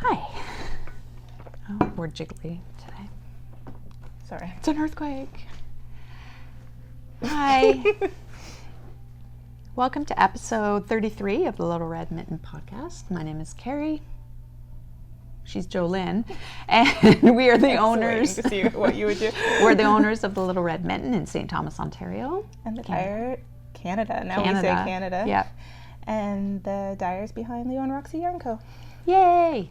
Hi. Oh, we're jiggly today. Sorry. It's an earthquake. Hi. Welcome to episode 33 of the Little Red Mitten podcast. My name is Kerri. She's Jolyn, and we are the owners. To see what you would do. We're the owners of the Little Red Mitten in St. Thomas, Ontario. And the dyer, Canada. Now we say Canada. Yeah. And the dyers behind Leo and Roxy Yarn Co. Yay!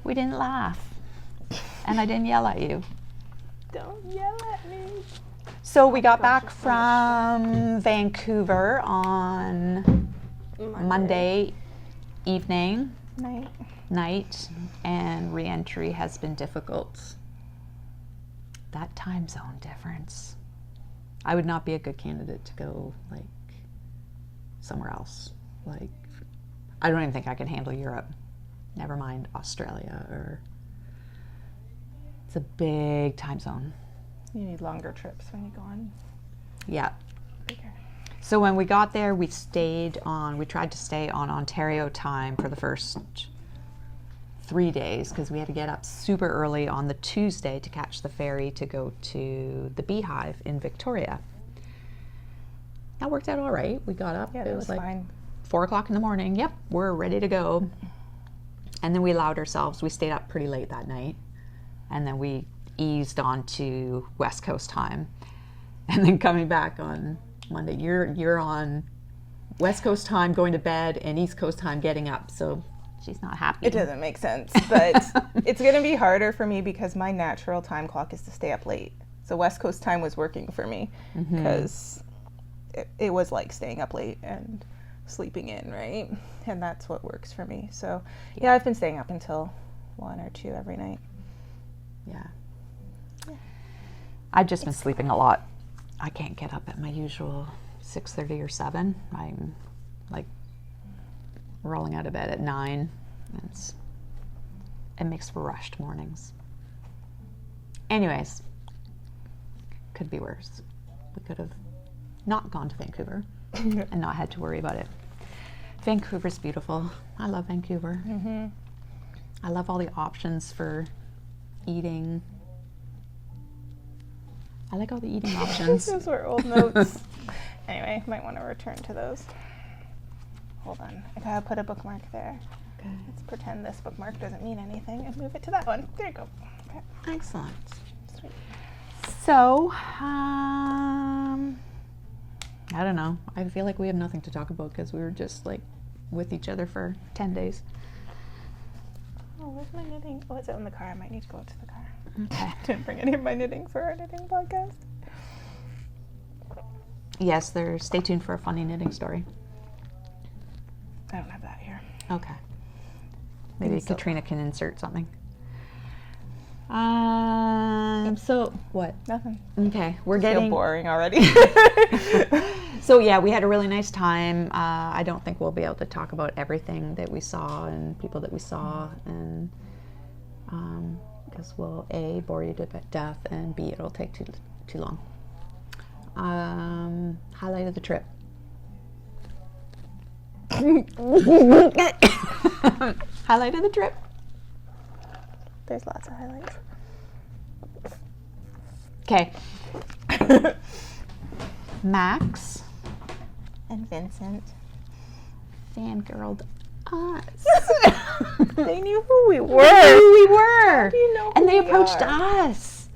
We didn't laugh, and I didn't yell at you. Don't yell at me. So we got back from Vancouver on Monday evening, night, and re-entry has been difficult. That time zone difference. I would not be a good candidate to go like somewhere else. Like, I don't even think I can handle Europe. Never mind Australia, or it's a big time zone. You need longer trips when you go on. Yeah. Bigger. So when we got there, we tried to stay on Ontario time for the first 3 days because we had to get up super early on the Tuesday to catch the ferry to go to the Beehive in Victoria. That worked out all right. We got up. Yeah, it was like fine. 4 o'clock in the morning. Yep, we're ready to go. And then we allowed ourselves, we stayed up pretty late that night, and then we eased on to West Coast time. And then coming back on Monday, you're on West Coast time going to bed and East Coast time getting up, so she's not happy. It doesn't make sense, but it's going to be harder for me because my natural time clock is to stay up late. So West Coast time was working for me because it was like staying up late and sleeping in, right? And that's what works for me. So yeah, I've been staying up until 1 or 2 every night. Yeah. I've just been sleeping a lot. I can't get up at my usual 6:30 or 7. I'm like rolling out of bed at 9. It makes for rushed mornings. Anyways, could be worse. We could have not gone to Vancouver and not had to worry about it. Vancouver's beautiful. I love Vancouver. I love all the options for eating. I like all the eating options. Those were old notes. Anyway, might want to return to those. Hold on. I gotta put a bookmark there. Okay. Let's pretend this bookmark doesn't mean anything and move it to that one. There you go. Okay. Excellent. Sweet. So, I don't know. I feel like we have nothing to talk about because we were just like with each other for 10 days. Oh, where's my knitting? Oh, it's out in the car. I might need to go out to the car. Okay. Didn't bring any of my knitting for our knitting podcast. Yes, stay tuned for a funny knitting story. I don't have that here. Okay. Maybe So- Katrina can insert something. So what? Nothing. Okay, we're I feel getting boring already. So yeah, we had a really nice time. I don't think we'll be able to talk about everything that we saw and people that we saw, and because we'll A, bore you to death, and B, it'll take too long. Highlight of the trip. Highlight of the trip. There's lots of highlights. Okay. Max And Vincent. fangirled us. They knew who we were. Who we were. How do you know And who they we approached are? us.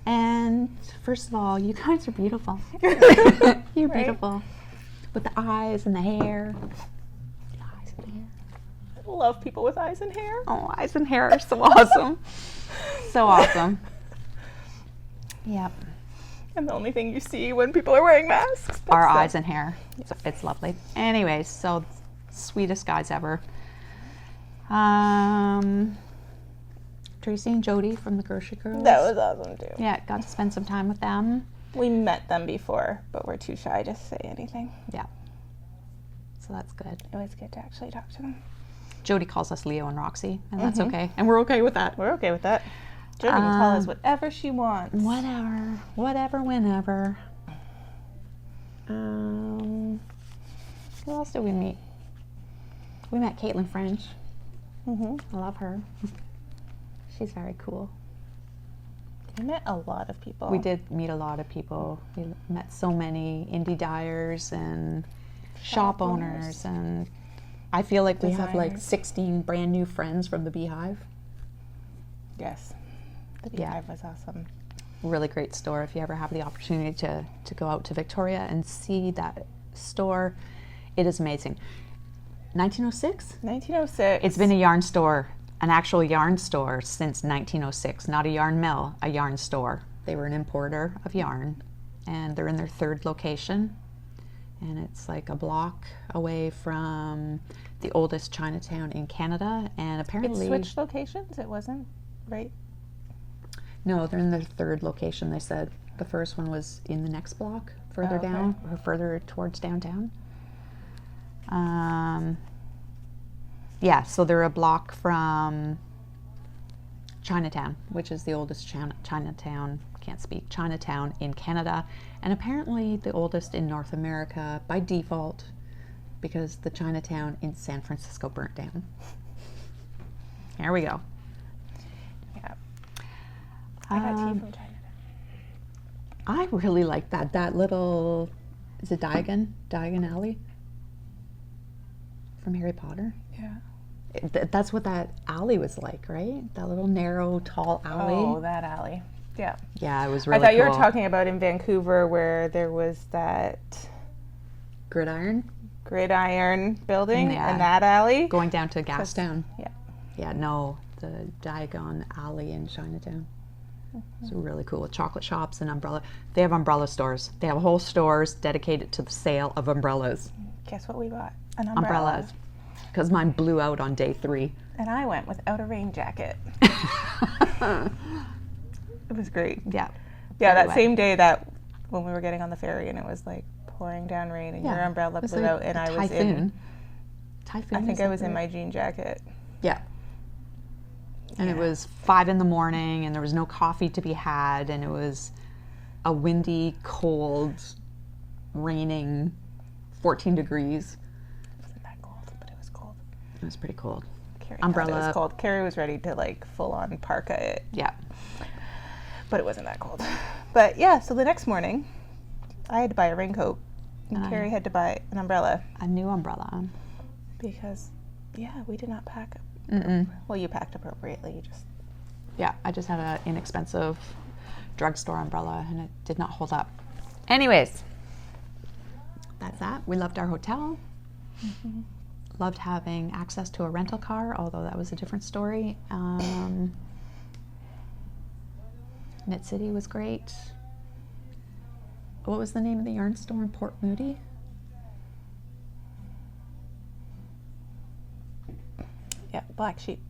And first of all, you guys are beautiful. You're Right? beautiful. With the eyes and the hair. The eyes and the hair. I love people with eyes and hair. Oh, eyes and hair are so awesome. So awesome. Yep. And the only thing you see when people are wearing masks. Our eyes and hair. It's lovely. Anyways, so sweetest guys ever. Tracy and Jody from the Grocery Girls. That was awesome too. Yeah, got to spend some time with them. We met them before, but we're too shy to say anything. Yeah. So that's good. It was good to actually talk to them. Jody calls us Leo and Roxy, and that's okay. And we're okay with that. We're okay with that. Jolyn can tell us whatever she wants. Whatever, whenever. Who else did we meet? We met Caitlin French. I love her. She's very cool. We met a lot of people. We did meet a lot of people. We met so many indie dyers and shop owners, and I feel like we have like 16 brand new friends from the Beehive. Yes, the Beehive was awesome. Really great store. If you ever have the opportunity to go out to Victoria and see that store, it is amazing. 1906? 1906. It's been a yarn store, an actual yarn store since 1906. Not a yarn mill, a yarn store. They were an importer of yarn, and they're in their 3rd location. And it's like a block away from the oldest Chinatown in Canada. And apparently... It switched locations? It wasn't, right? No, they're in their 3rd location, they said. The first one was in the next block, further down, or further towards downtown. Yeah, so they're a block from Chinatown, which is the oldest Chinatown in Canada, and apparently the oldest in North America by default, because the Chinatown in San Francisco burnt down. Here we go. Yeah. I got tea from Chinatown. I really like that little, is it Diagon Alley from Harry Potter? Yeah. That's what that alley was like, right? That little narrow, tall alley. Oh, that alley. Yeah. Yeah, it was really cool. I thought you were talking about in Vancouver where there was that Gridiron building in that alley. Going down to Gastown. Yeah. Yeah, no, the Diagon Alley in Chinatown. It's really cool with chocolate shops and umbrella. They have umbrella stores. They have whole stores dedicated to the sale of umbrellas. Guess what we bought? An umbrella. Umbrellas. Because mine blew out on day 3. And I went without a rain jacket. It was great. Yeah. Yeah, that same day that when we were getting on the ferry and it was like pouring down rain and your umbrella blew out and I was in Typhoon. I think I was in my jean jacket. Yeah. And it was 5 in the morning and there was no coffee to be had and it was a windy, cold, raining 14 degrees. It wasn't that cold, but it was cold. It was pretty cold. Kerri Umbrella. It was cold. Kerri was ready to like full on parka it. Yeah. But it wasn't that cold. But yeah, so the next morning I had to buy a raincoat and Kerri had to buy an umbrella. A new umbrella. Because, yeah, we did not pack. Well, you packed appropriately. You just. Yeah, I just had an inexpensive drugstore umbrella and it did not hold up. Anyways, that's that. We loved our hotel. Loved having access to a rental car, although that was a different story. Knit City was great. What was the name of the yarn store in Port Moody? Yeah, Black Sheep.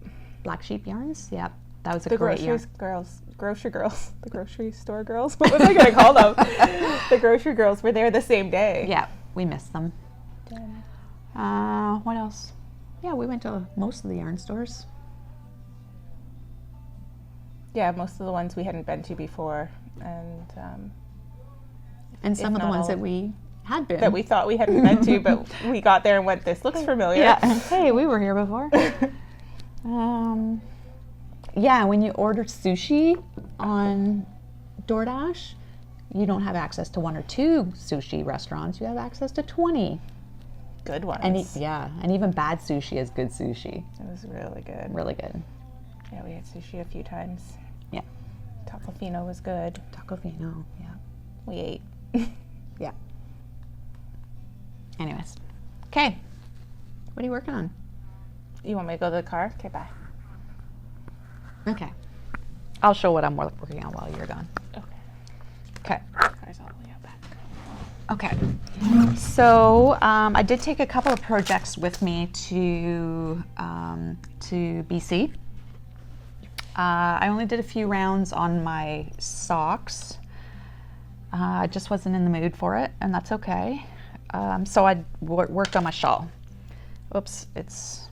Black Sheep Yarns? Yeah, that was a The great yarn. grocery girls, the grocery store girls. What was I going to call them? The grocery girls were there the same day. Yeah, we missed them. What else? Yeah, we went to most of the yarn stores. Yeah, most of the ones we hadn't been to before, and some of the ones that we had been. That we thought we hadn't been to, but we got there and went, this looks familiar. Yeah, hey, we were here before. Yeah, when you order sushi on DoorDash, you don't have access to 1 or 2 sushi restaurants. You have access to 20. Good ones. And and even bad sushi is good sushi. It was really good. Really good. Yeah, we had sushi a few times. Yeah. Tacofino was good. Tacofino, yeah. We ate. Yeah. Anyways. Okay. What are you working on? You want me to go to the car? Okay, bye. Okay. I'll show what I'm working on while you're gone. Okay. Car's all the way out back. Okay. So I did take a couple of projects with me to BC. I only did a few rounds on my socks. I just wasn't in the mood for it, and that's okay. So I worked on my shawl. Oops, it's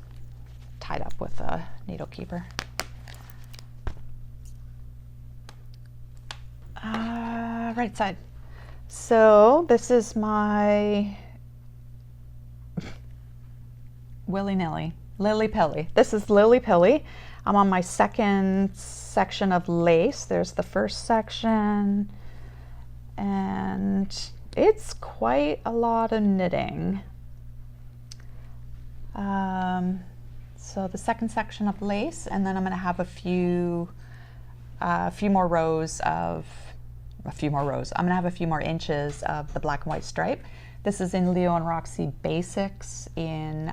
tied up with a needle keeper. right side. So this is my willy-nilly, lily-pilly. This is lily-pilly. I'm on my second section of lace. There's the first section, and it's quite a lot of knitting. So the second section of lace, and then I'm going to have a few more rows. I'm going to have a few more inches of the black and white stripe. This is in Leo and Roxy Basics in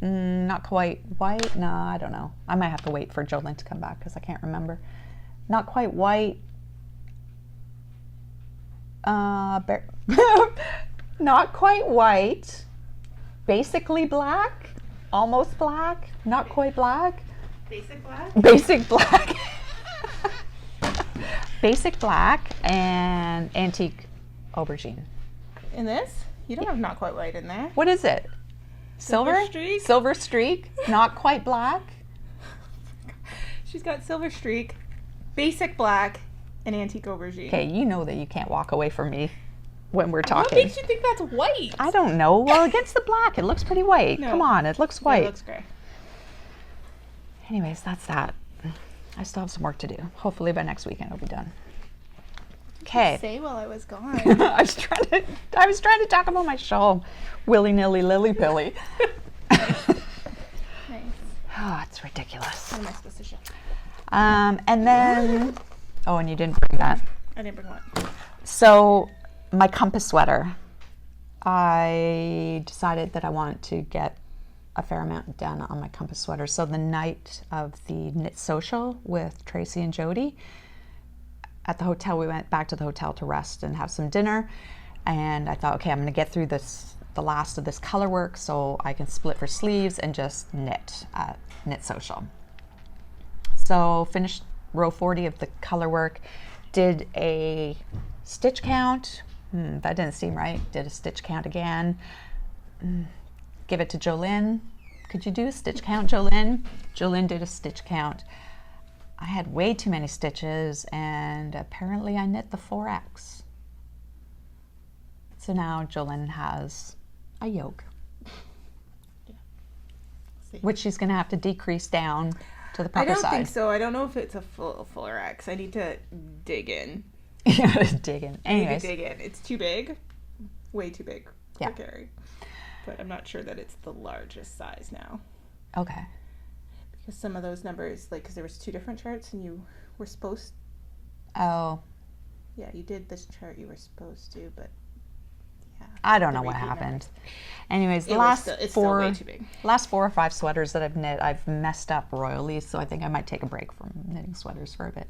not quite white. No, I don't know. I might have to wait for Jolyn to come back because I can't remember. Not quite white. Not quite white. Basically black. Almost black. Not quite black. Basic black? Basic black. Basic black and antique aubergine. In this? You don't have not quite white in there. What is it? Silver streak? Silver streak. Not quite black. She's got silver streak, basic black, and antique aubergine. Okay, you know that you can't walk away from me when we're What talking. makes you think that's white? I don't know. Well, against the black, it looks pretty white. No. Come on, it looks white. It looks gray. Anyways, that's that. I still have some work to do. Hopefully by next weekend it'll be done. Okay. Say while I was gone. I was trying to talk about my shawl. Willy-nilly, lily-pilly. Nice. Oh, it's ridiculous. What am I supposed to show? And then, oh, and you didn't bring that. I didn't bring one. So my compass sweater, I decided that I wanted to get a fair amount done on my compass sweater. So the night of the knit social with Tracy and Jody, at the hotel, we went back to the hotel to rest and have some dinner. And I thought, okay, I'm gonna get through the last of this color work so I can split for sleeves and just knit at knit social. So finished row 40 of the color work, did a stitch count. That didn't seem right. Did a stitch count again. Give it to Jolyn. Could you do a stitch count, Jolyn? Jolyn did a stitch count. I had way too many stitches, and apparently I knit the 4X. So now Jolyn has a yoke, which she's going to have to decrease down to the proper size. I don't think so. I don't know if it's a fuller X. I need to dig in. You gotta dig in. Anyways. I need to dig in. It's too big. Way too big for Yeah. Kerri. But I'm not sure that it's the largest size now. Okay. Because some of those numbers, like, because there was 2 different charts and you were supposed. Oh. Yeah, you did this chart you were supposed to, but yeah. I don't know what happened. Anyways, the It's still way too big. last 4 or 5 sweaters that I've knit, I've messed up royally, so I think I might take a break from knitting sweaters for a bit.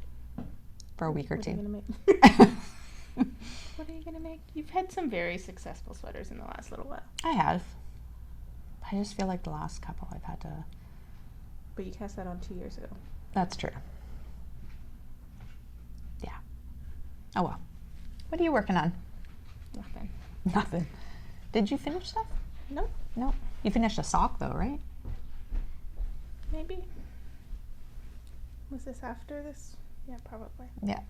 For a week or two. What are you gonna make? You've had some very successful sweaters in the last little while. I have. I just feel like the last couple I've had to... But you cast that on 2 years ago. That's true. Yeah. Oh well. What are you working on? Nothing. Nothing. Did you finish stuff? Nope. No. You finished a sock though, right? Maybe. Was this after this? Yeah, probably. Yeah.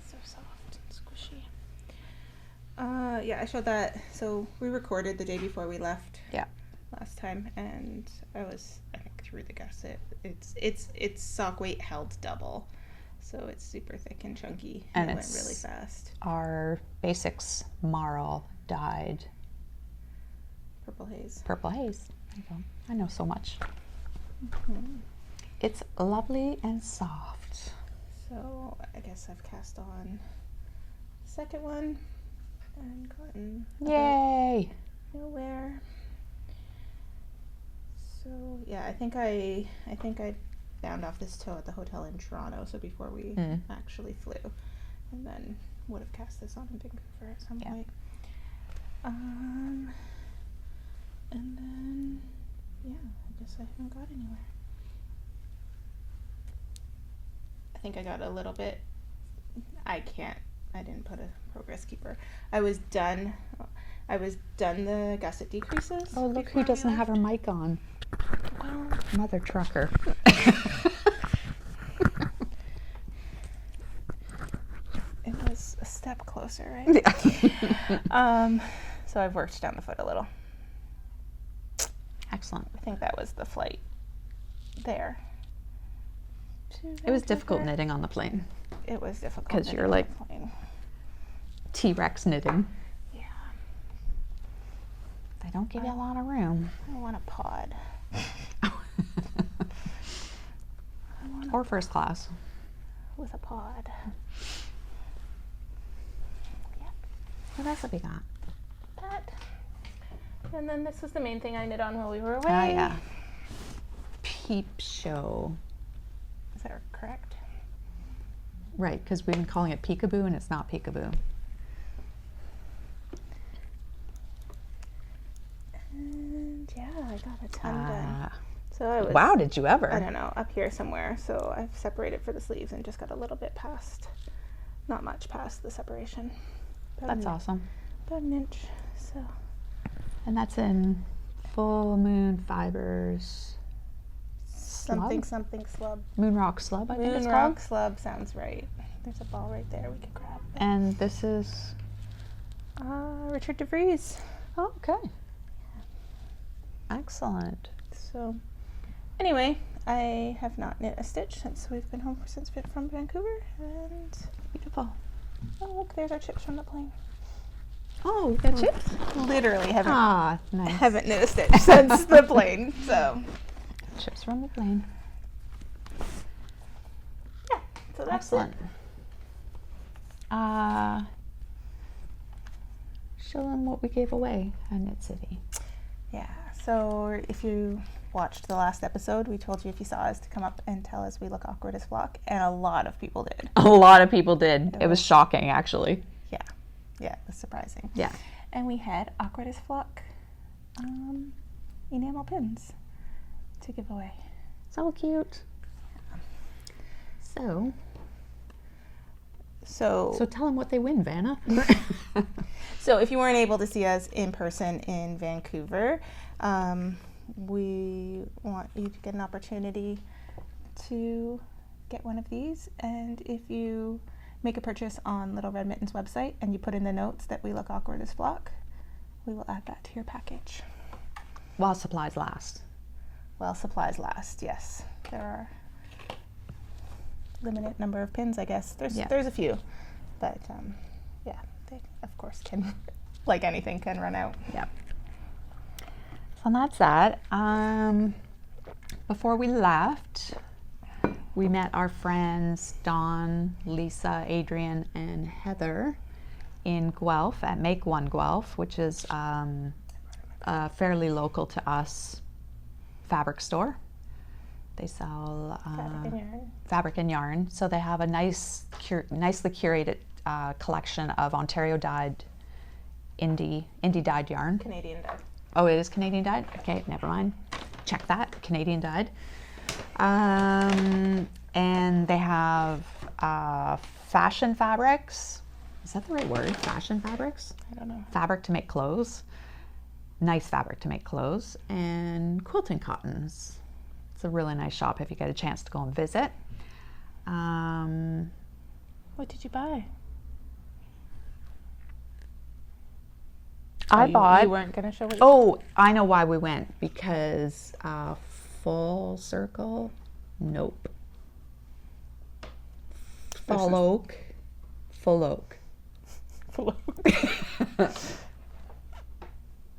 So soft and squishy. Yeah, I showed that. So we recorded the day before we left. Yeah. Last time, and I think through the gusset. It's sock weight held double, so it's super thick and chunky, and it went really fast. Our basics marl dyed Purple haze. purple haze. There you go. I know so much. Mm-hmm. It's lovely and soft. So I guess I've cast on the second one and gotten Yay! nowhere. So yeah, I think I bound off this toe at the hotel in Toronto. So before we actually flew, and then would have cast this on in Vancouver at some point. And then yeah, I guess I haven't got anywhere. I think I got a little bit. I didn't put a progress keeper. I was done the gusset decreases. Oh, look who doesn't have her mic on. Well, Mother trucker. closer, right? Yeah. So I've worked down the foot a little. Excellent. I think that was the flight there. It was difficult knitting on the plane. It was difficult. Because you're like T-Rex knitting. Yeah. They don't give you a lot of room. I want a pod. Or first class. With a pod. Yeah. What else have we got? That. And then this was the main thing I knit on while we were away. Oh, yeah. Peep show. Is that correct? Right, because we've been calling it peekaboo and it's not peekaboo. And yeah, I got a ton done. So I was, wow, did you ever? I don't know, up here somewhere. So I've separated for the sleeves and just got a little bit past, not much past the separation. That's awesome. About an inch. So. And that's in Full Moon Fibers. Something slub. Moonrock slub, I think it's Moonrock called. slub sounds right. There's a ball right there we could grab. And this is? Richard DeVries. Oh, okay. Excellent. So, anyway, I have not knit a stitch since we've been home from Vancouver, and Beautiful. oh look, there's our chips from the plane. Oh, you got chips? Literally haven't Nice. haven't knit a stitch since the plane. So Chips from the plane. yeah, so that's Excellent. Show them what we gave away at Knit City. Yeah. So if you watched the last episode, we told you if you saw us to come up and tell us we look awkward as flock, and a lot of people did. A lot of people did. It was shocking, actually. Yeah, it was surprising. Yeah. And we had awkward as flock enamel pins to give away. So cute. So tell them what they win, Vanna. So if you weren't able to see us in person in Vancouver, we want you to get an opportunity to get one of these. And if you make a purchase on Little Red Mitten's website and you put in the notes that we look awkward as flock, we will add that to your package. While supplies last. While supplies last, yes. There are limited number of pins, I guess. There's a few, but yeah, they of course can, like anything, can run out. Yep. So that's that. Before we left, we met our friends Dawn, Lisa, Adrian, and Heather in Guelph at Make One Guelph, which is a fairly local to us fabric store. They sell fabric and yarn. So they have a nicely curated collection of Ontario dyed, indie dyed yarn. Canadian dyed. Oh, it is Canadian dyed? Okay, never mind. Check that, Canadian dyed. And they have fashion fabrics. Is that the right word? Fashion fabrics? I don't know. Fabric to make clothes. Nice fabric to make clothes. And quilting cottons. It's a really nice shop if you get a chance to go and visit. What did you buy? You weren't going to show what you Oh, I know why we went. Because Full Circle? Nope. Full Oak. Full Oak. Full Oak.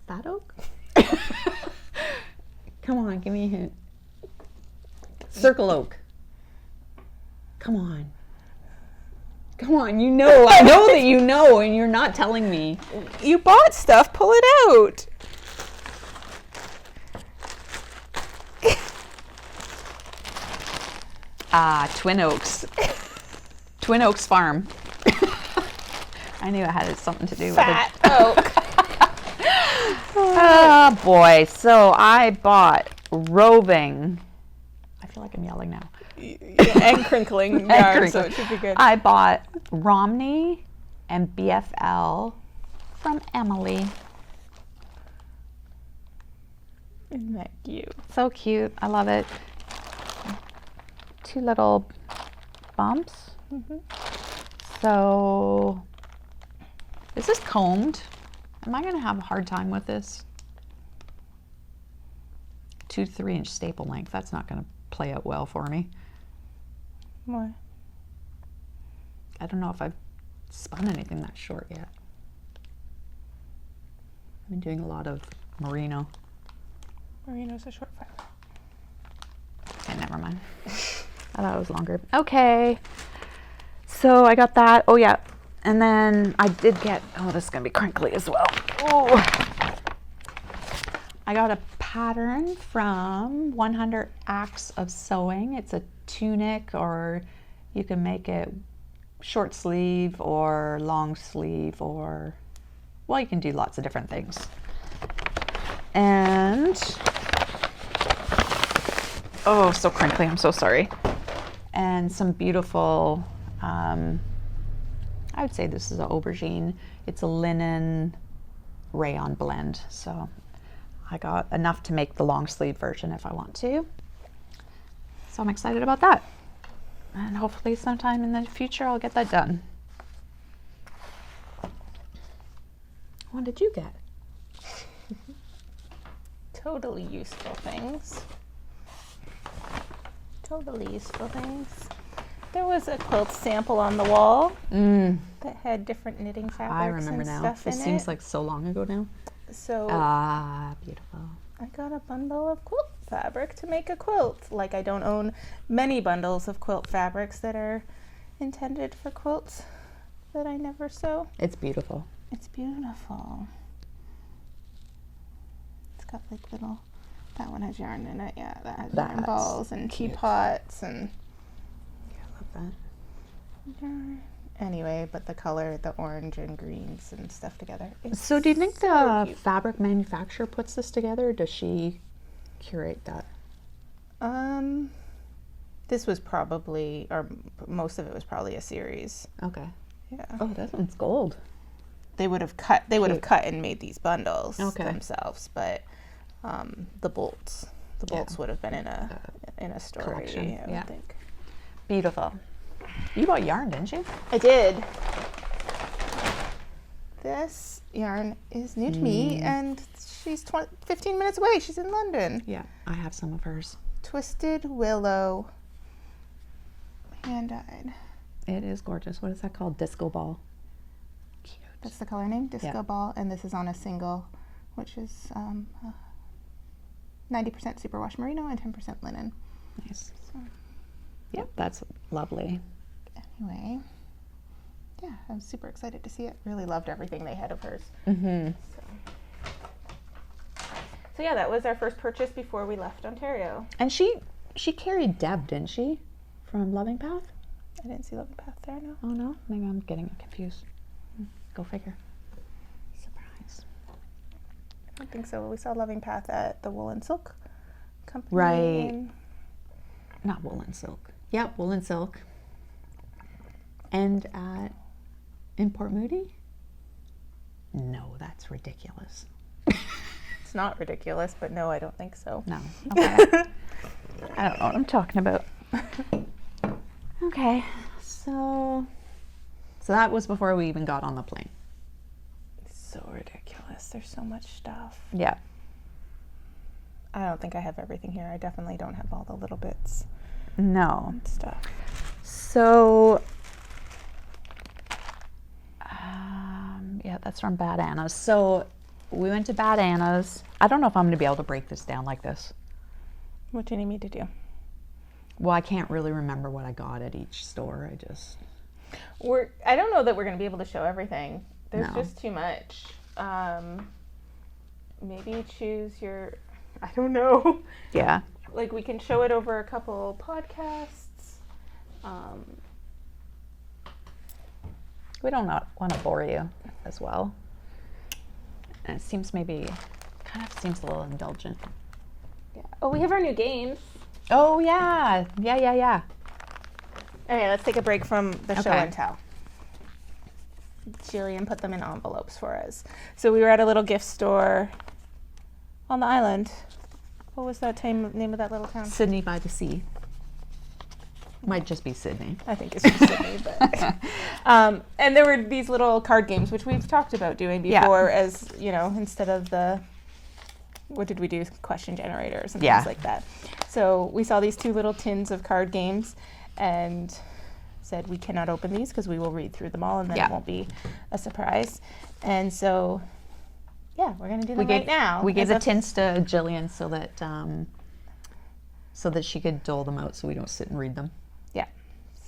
Fat Oak? Come on, give me a hint. Circle Oak. Come on. Come on, you know. I know that you know, and you're not telling me. You bought stuff, pull it out. Twin Oaks. Twin Oaks Farm. I knew it had something to do with it. Fat Oak. Oh boy, so I bought roving. I feel like I'm yelling now. And crinkling yarn, so it should be good. I bought Romney and BFL from Emily. Isn't that cute? So cute. I love it. 2 little bumps. Mm-hmm. So Is this combed? Am I going to have a hard time with this? 2 to 3 inch staple length. That's not going to play out well for me. Why? I don't know if I've spun anything that short yet. I've been doing a lot of merino. Merino's a short fiber. Okay, never mind. I thought it was longer. Okay. So I got that. Oh, yeah. And then I did get, oh, this is going to be crinkly as well. Oh. I got a pattern from 100 Acts of Sewing. It's a tunic, or you can make it short sleeve or long sleeve, or, well, you can do lots of different things. And, oh, so crinkly. I'm so sorry. And some beautiful, I would say this is an aubergine. It's a linen rayon blend. So I got enough to make the long sleeve version if I want to. So I'm excited about that. And hopefully sometime in the future I'll get that done. What did you get? Totally useful things. Totally useful things. There was a quilt sample on the wall that had different knitting fabrics I remember and now. stuff This in seems it. like so long ago now. So Beautiful. I got a bundle of quilt fabric to make a quilt. Like, I don't own many bundles of quilt fabrics that are intended for quilts that I never sew. It's beautiful. It's beautiful. It's got like little, that one has yarn in it, yeah, that has yarn That's balls and cute. teapots and Yeah, I love that. yarn. Anyway, but the color, the orange and greens and stuff together. So do you think so the cute. fabric manufacturer puts this together, or does she curate that? This was probably, or most of it was probably a series. Okay. Yeah. Oh, that one's gold. They would have cut Cute. and made these bundles Okay. themselves, but the bolts would have been in a story, collection. I would think. Beautiful. You bought yarn, didn't you? I did. This yarn is new to me, and she's 15 minutes away. She's in London. Yeah, I have some of hers. Twisted Willow, hand-dyed. It is gorgeous. What is that called? Disco ball. Cute. That's the color name, Disco Yeah. Ball, and this is on a single, which is 90% superwash merino and 10% linen. Nice. So, Yep, that's lovely. anyway, yeah, I was super excited to see it. Really loved everything they had of hers. Mm-hmm. So yeah, that was our first purchase before we left Ontario. And she carried Deb, didn't she? From Loving Path? I didn't see Loving Path there, no. Oh no, maybe I'm getting confused. Go figure. Surprise. I don't think so. We saw Loving Path at the Wool and Silk Company. Right. Not wool and silk. Yep, wool and silk. And at Import Moody? No, that's ridiculous. It's not ridiculous, but no, I don't think so. No. Okay. I don't know what I'm talking about. Okay, so that was before we even got on the plane. So ridiculous. There's so much stuff. Yeah. I don't think I have everything here. I definitely don't have all the little bits No. and stuff. So, yeah, that's from Bad Anna's. So we went to Bad Anna's. I don't know if I'm going to be able to break this down like this. What do you need me to do? Well, I can't really remember what I got at each store. I don't know that we're going to be able to show everything. There's No. just too much. Maybe choose your, I don't know. Yeah. Like, we can show it over a couple podcasts. We don't want to bore you as well. And it seems kind of seems a little indulgent. Yeah. Oh, we have our new games. Oh, yeah. Yeah. Okay, let's take a break from the show Okay. and tell. Jillian put them in envelopes for us. So we were at a little gift store on the island. What was that name of that little town? Sydney by the Sea. Might just be Sydney. I think it's just Sydney. But and there were these little card games, which we've talked about doing before, as instead of the what did we do, question generators and things like that. So we saw these 2 little tins of card games, and said we cannot open these because we will read through them all, and then it won't be a surprise. And so, we're gonna do them right now. We gave the tins to Jillian so that she could dole them out, so we don't sit and read them. Yeah.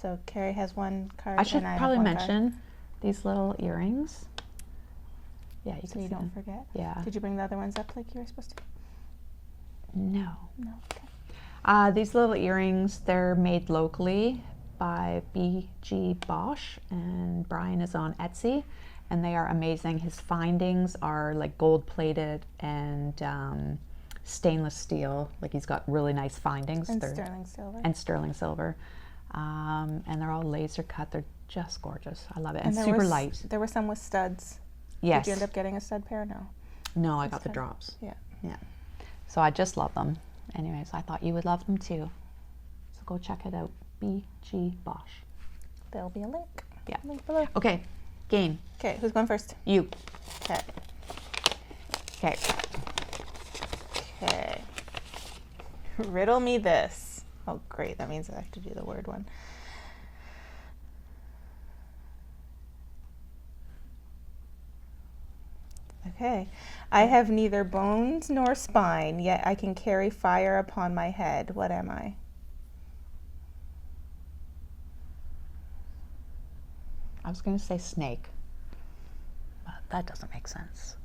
So Kerri has 1 card. I should and probably have 1 mention card. These little earrings. Yeah, so you don't forget. Yeah. Did you bring the other ones up like you were supposed to? No. No. Okay. These little earrings, they're made locally by B.G. Bosch, and Brian is on Etsy, and they are amazing. His findings are like gold plated and stainless steel. Like, he's got really nice findings. And sterling silver. And sterling silver. And they're all laser cut. They're just gorgeous. I love it. And there super was, light. There were some with studs. Yes. Did you end up getting a stud pair? No. No, I got the drops. Yeah. Yeah. So I just love them. Anyways, I thought you would love them too. So go check it out. B.G. Bosch. There'll be a link. Yeah. Link below. Okay. Game. Okay, who's going first? You. Okay. Okay. Okay. Riddle me this. Oh, great. That means I have to do the word one. Okay. I have neither bones nor spine, yet I can carry fire upon my head. What am I? I was going to say snake, but that doesn't make sense.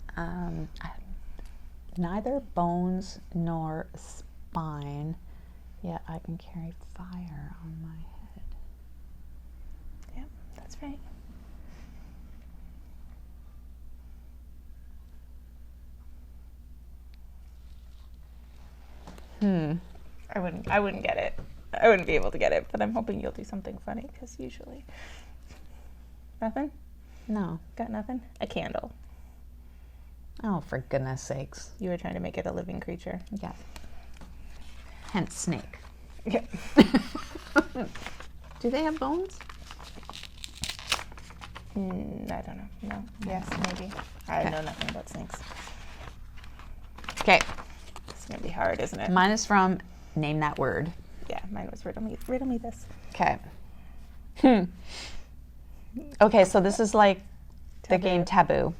Neither bones nor spine, yet I can carry fire on my head. Yep, that's right. I wouldn't get it. I wouldn't be able to get it, but I'm hoping you'll do something funny, because usually. Nothing? No. Got nothing? A candle. Oh, for goodness sakes. You were trying to make it a living creature. Yeah. Hence snake. Yeah. Do they have bones? I don't know. No. Yes, maybe. I know nothing about snakes. Okay. It's going to be hard, isn't it? Mine is from Name That Word. Yeah, mine was riddle me this. Okay. Okay, so this is like the game Taboo.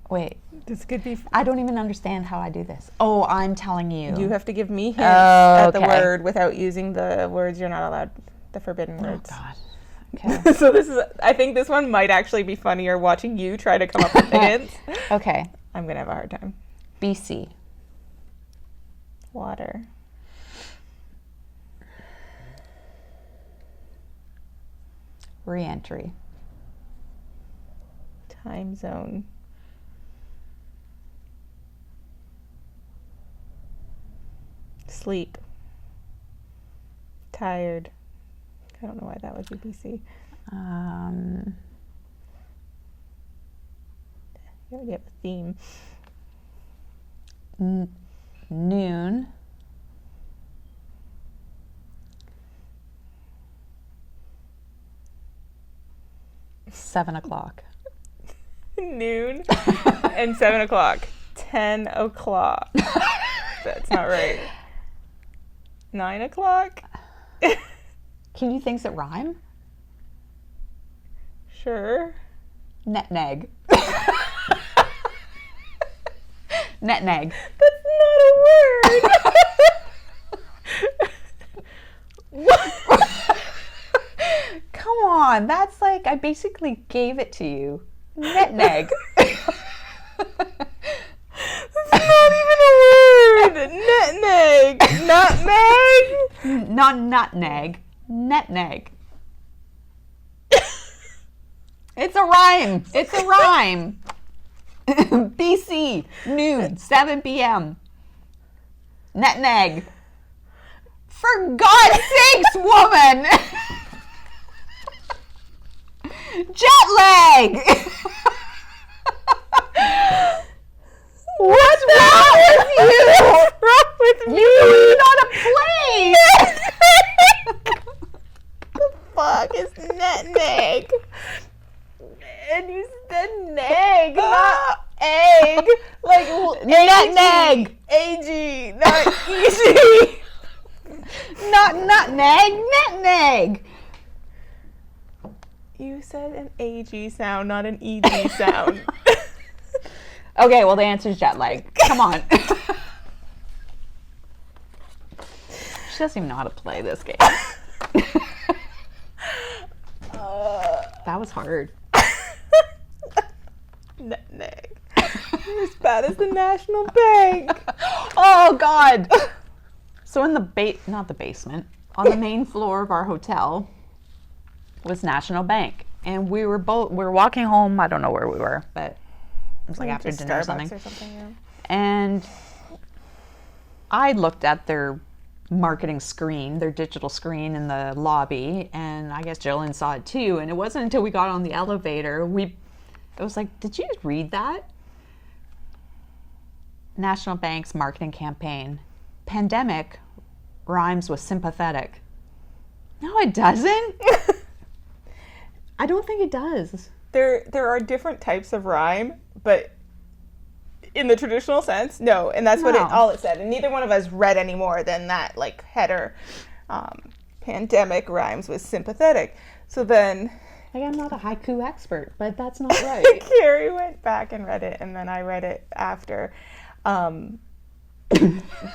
Wait. This could be... I don't even understand how I do this. Oh, I'm telling you. You have to give me hints at the okay. word without using the words you're not allowed, the forbidden words. Oh, God. Okay. So I think this one might actually be funnier watching you try to come up with the hints. Okay. I'm going to have a hard time. BC. Water. Re-entry. Time zone. Sleep. Tired. I don't know why that would be BC. You already have a theme. Noon. Seven o'clock. Noon and 7 o'clock. 10 o'clock. That's not right. 9 o'clock? Can you things that rhyme? Sure. Net-neg. Net-neg. That's not a word. Come on, that's like, I basically gave it to you. Net-neg. That's not even a word. Net-neg. Nutmeg? Not nutmeg. Net-neg. It's a rhyme. It's a rhyme. BC, noon, 7 p.m. Net-neg. For God's sakes, woman! Jet lag! What's wrong with you? What's wrong with me? You're on a not nutmeg, nutmeg. You said an AG sound, not an EG sound. Okay, well, the answer is jet lag. Come on. She doesn't even know how to play this game. That was hard. Nutmeg. As bad as the National Bank. Oh, God. So in the not the basement, on the main floor of our hotel was National Bank. And we were walking home. I don't know where we were, but it was like after dinner or something. Yeah. And I looked at their marketing screen, their digital screen in the lobby, and I guess Jolyn saw it too. And it wasn't until we got on the elevator, it was like, did you read that? National Bank's marketing campaign. Pandemic rhymes with sympathetic. No, it doesn't. I don't think it does. There are different types of rhyme, but in the traditional sense, no. And that's what all it said. And neither one of us read any more than that, like, header. Pandemic rhymes with sympathetic. So then... Like, I'm not a haiku expert, but that's not right. Kerri went back and read it, and then I read it after.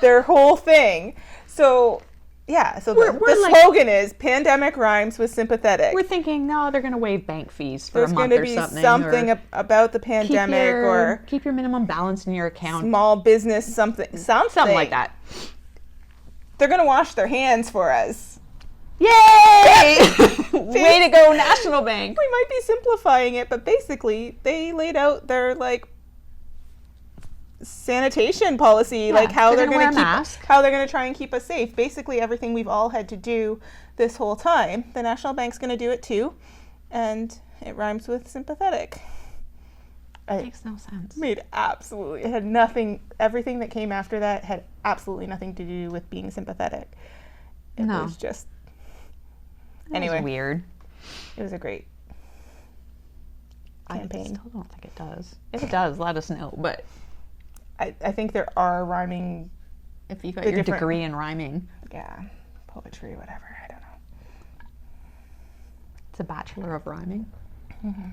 Their whole thing. So... Yeah, so the slogan is pandemic rhymes with sympathetic. We're thinking, no, they're going to waive bank fees for a month or something. There's going to be something about the pandemic or... Keep your minimum balance in your account. Small business, something. Something like that. They're going to wash their hands for us. Yay! Way to go, National Bank. We might be simplifying it, but basically they laid out their, like, sanitation policy, like how they're going to try and keep us safe. Basically everything we've all had to do this whole time, the National Bank's going to do it too, and it rhymes with sympathetic. It makes no sense. It had nothing. Everything that came after that had absolutely nothing to do with being sympathetic. It was just anyway. It was weird. It was a great campaign. I still don't think it does. If it does, let us know. But I think there are rhyming. If you got your degree in rhyming. Yeah, poetry, whatever. I don't know. It's a Bachelor of Rhyming. Mm-hmm.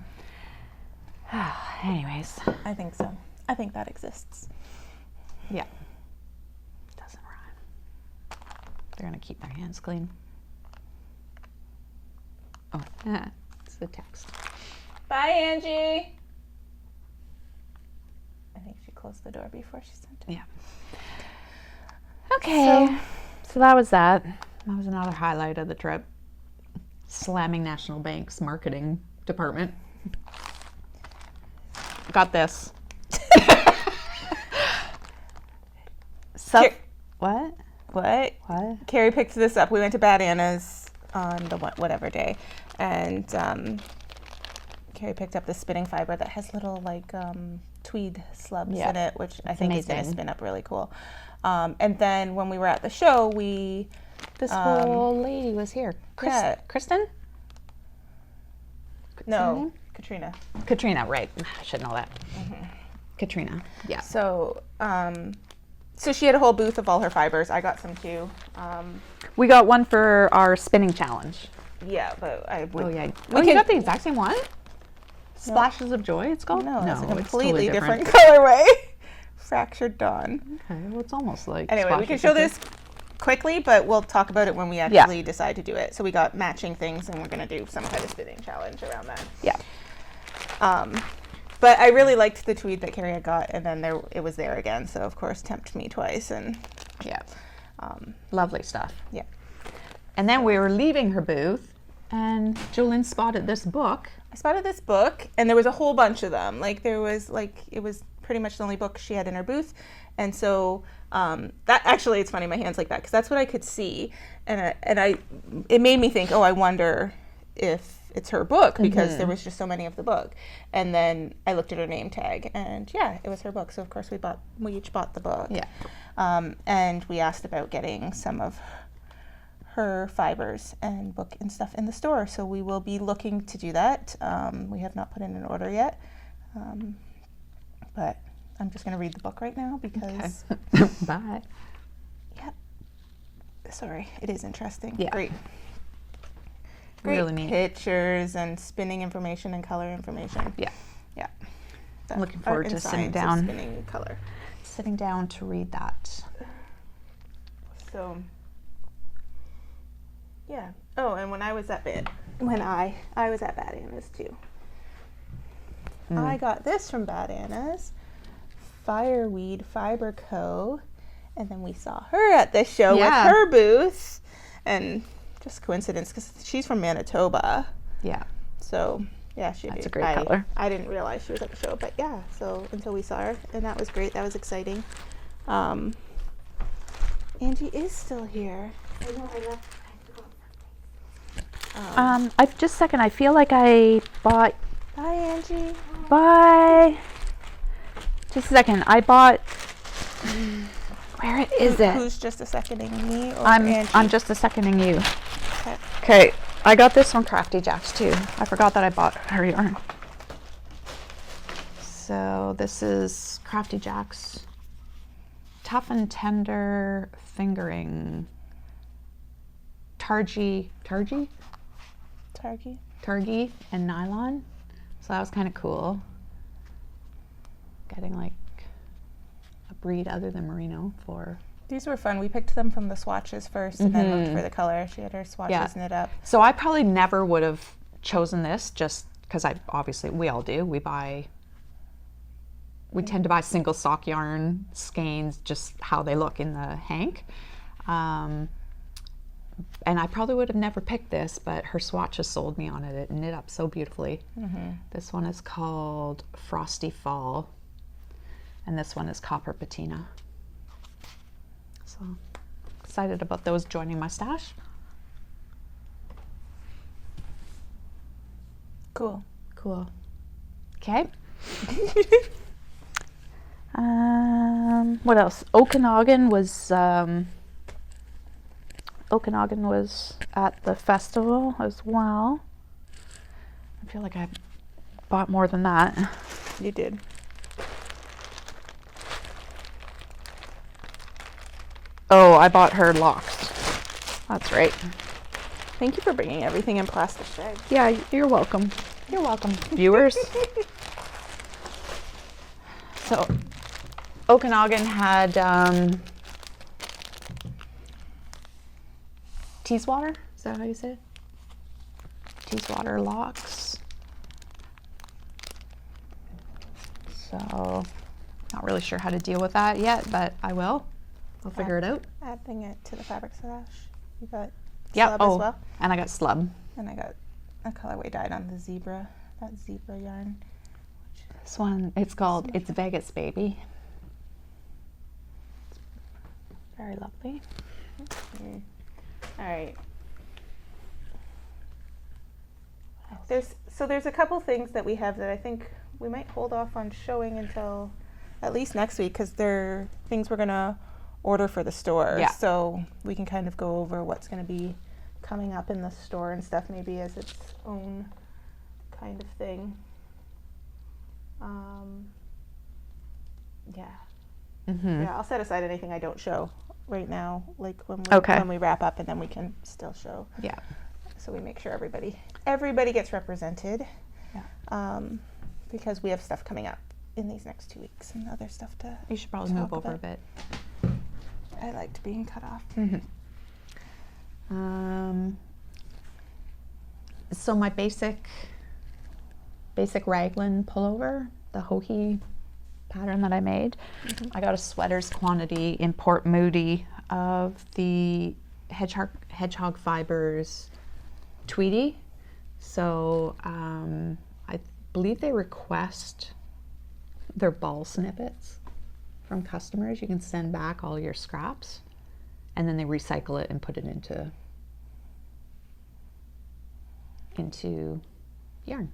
Anyways. I think so. I think that exists. Yeah. It doesn't rhyme. They're going to keep their hands clean. Oh, it's the text. Bye, Angie. I think she closed the door before she sent it. Yeah. Okay. So that was that. That was another highlight of the trip. Slamming National Bank's marketing department. Got this. What? Kerri picked this up. We went to Bad Anna's on the whatever day, and Kerri picked up this spinning fiber that has little like tweed slubs in it, which I think is going to spin up really cool. And then when we were at the show, this whole lady was here. Kristen? No, Katrina. Katrina, right. I should know that. Mm-hmm. Katrina, yeah. So, so she had a whole booth of all her fibers. I got some too. We got one for our spinning challenge. Yeah, but you got the exact same one? Splashes of Joy, it's called? No, it's a completely different colorway. Fractured Dawn. Okay, well, it's almost like anyway, we can show this quickly, but we'll talk about it when we actually decide to do it. So we got matching things, and we're going to do some kind of spinning challenge around that. Yeah. But I really liked the tweed that Kerri had got, and then it was there again. So of course, tempted me twice, and lovely stuff. Yeah. And then we were leaving her booth, and Jolyn spotted this book. I spotted this book, and there was a whole bunch of them. It was pretty much the only book she had in her booth, and so that actually, it's funny my hands like that because that's what I could see, and it made me think, I wonder if it's her book because there was just so many of the book, and then I looked at her name tag, and it was her book. So of course we each bought the book, and we asked about getting some of her fibers and book and stuff in the store. So we will be looking to do that. We have not put in an order yet. But I'm just going to read the book right now because... Bye. Yep. sorry, it is interesting. Yeah. Great Really neat. pictures and spinning information and color information. Yeah. Yeah. I'm looking forward to sitting down. Spinning color. Sitting down to read that. So, yeah. Oh, and when I was at Bad Anna's too. I got this from Bad Anna's, Fireweed Fiber Co. And then we saw her at the show with her booth. And just coincidence, because she's from Manitoba. Yeah. So, yeah, that's a great color. I didn't realize she was at the show, but yeah, so until we saw her, and that was great. That was exciting. Angie is still here. I know I left. Just a second. I feel like I bought. Bye, Angie. Bye. Just a second. I bought. Where is it? Who's just a seconding me or I'm Angie? just a seconding you. Okay. Okay. I got this from Crafty Jacks too. I forgot that I bought her yarn. So this is Crafty Jacks Tough and Tender Fingering Targy and nylon. So that was kind of cool. Getting like a breed other than merino for. These were fun. We picked them from the swatches first and then looked for the color. She had her swatches knit up. So I probably never would have chosen this just because we all do. We tend to buy single sock yarn skeins, just how they look in the hank. And I probably would have never picked this, but her swatches sold me on it. It knit up so beautifully. This one is called Frosty Fall, and this one is Copper Patina. So excited about those joining my stash. Cool. Okay. What else? Okanagan was at the festival as well. I feel like I bought more than that. You did. Oh, I bought her locks. That's right. Thank you for bringing everything in plastic bags. Yeah, you're welcome. You're welcome, viewers. So, Okanagan had Teeswater. Is that how you say it? Teeswater locks. So, not really sure how to deal with that yet, but I will. I'll figure it out. Adding it to the fabric stash. You got Yeah. slub as well? And I got slub. And I got a colorway dyed on the zebra, that zebra yarn. This one, it's Vegas Baby. Very lovely. All right. There's a couple things that we have that I think we might hold off on showing until at least next week, because they're things we're gonna order for the store. Yeah. So we can kind of go over what's gonna be coming up in the store and stuff, maybe as its own kind of thing. Yeah. Yeah, I'll set aside anything I don't show right now, like when we wrap up, and then we can still show. Yeah. So we make sure everybody gets represented. Yeah. Because we have stuff coming up in these next 2 weeks and other stuff to. You should probably move over a bit. I liked being cut off. So my basic raglan pullover, the Hohi pattern that I made, I got a sweaters quantity in Port Moody of the Hedgehog Fibers Tweedy. So I believe they request their ball snippets from customers. You can send back all your scraps, and then they recycle it and put it into yarn.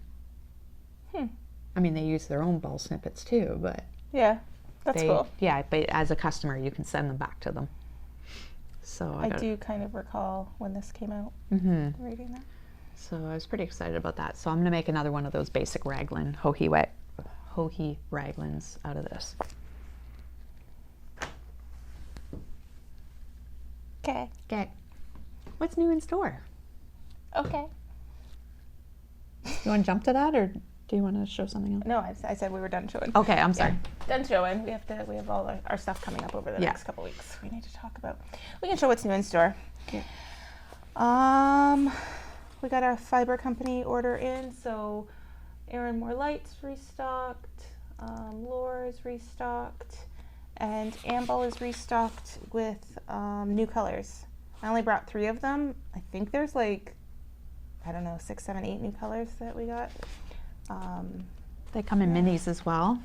I mean, they use their own ball snippets too, but yeah, that's cool. Yeah, but as a customer, you can send them back to them. So I do kind of recall when this came out, reading that. So I was pretty excited about that. So I'm going to make another one of those basic raglan, Hohi raglans out of this. Okay. Okay. What's new in store? Okay. You want to jump to that, or do you want to show something else? No, I said we were done showing. Okay, I'm sorry. Yeah, done showing. We have all our stuff coming up over the next couple weeks. We need to talk about. We can show what's new in store. Yeah. We got our fiber company order in, so Aaron More Lights restocked, Lore is restocked, and Amble is restocked with new colors. I only brought 3 of them. I think there's like, I don't know, 6, 7, 8 new colors that we got. They come in minis as well.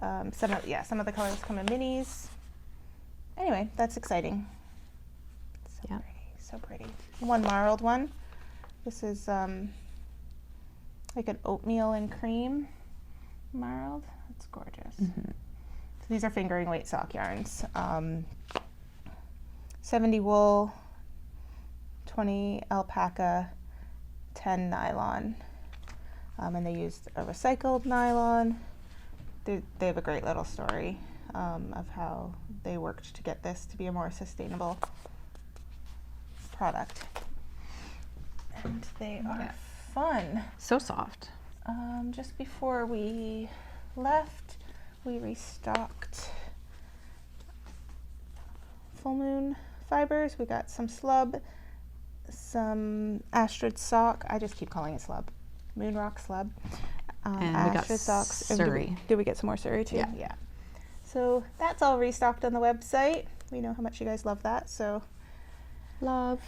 Some of the colors come in minis. Anyway, that's exciting. So pretty, so pretty. One marled one. This is like an oatmeal and cream marled. It's gorgeous. Mm-hmm. So these are fingering weight sock yarns. 70 wool, 20 alpaca, 10 nylon. And they used a recycled nylon. They have a great little story of how they worked to get this to be a more sustainable product. And they are fun. So soft. Just before we left, we restocked full moon fibers. We got some slub, some Astrid sock. I just keep calling it slub. Moon rock slub. And we got socks. Surrey. Did we get some more Surrey too? Yeah. So that's all restocked on the website. We know how much you guys love that, so love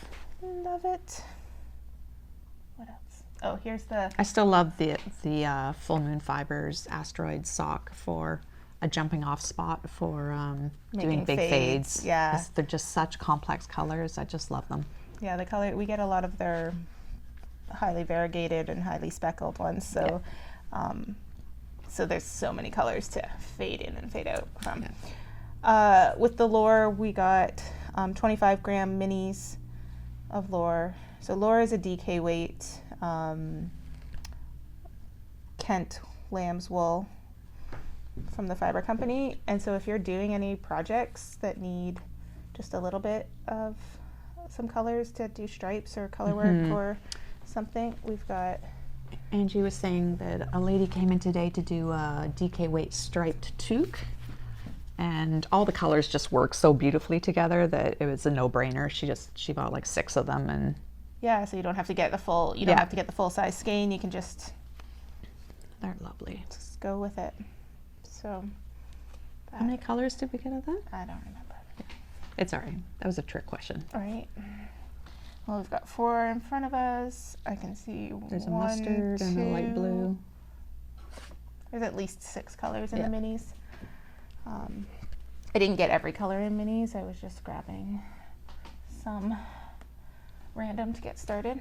it. What else? Oh, here's the. I still love the Full Moon Fibers Asteroid sock for a jumping off spot for doing big fades. Yeah. They're just such complex colors. I just love them. Yeah, the color, we get a lot of their highly variegated and highly speckled ones, so so there's so many colors to fade in and fade out from. Yeah. With the Lore, we got 25 gram minis of Lore. So Lore is a DK weight Kent lamb's wool from the fiber company, and so if you're doing any projects that need just a little bit of some colors to do stripes or color work or something, we've got. Angie was saying that a lady came in today to do a DK weight striped toque, and all the colors just work so beautifully together that it was a no-brainer. She bought like 6 of them, and yeah, so you don't have to get the full have to get the full size skein. You can just they're lovely. Just go with it. So how many colors did we get of that? I don't remember. Yeah. It's all right. That was a trick question. All right. Well, we've got 4 in front of us. I can see there's 1, a mustard 2. and a light blue. There's at least 6 colors in the minis. I didn't get every color in minis. I was just grabbing some random to get started.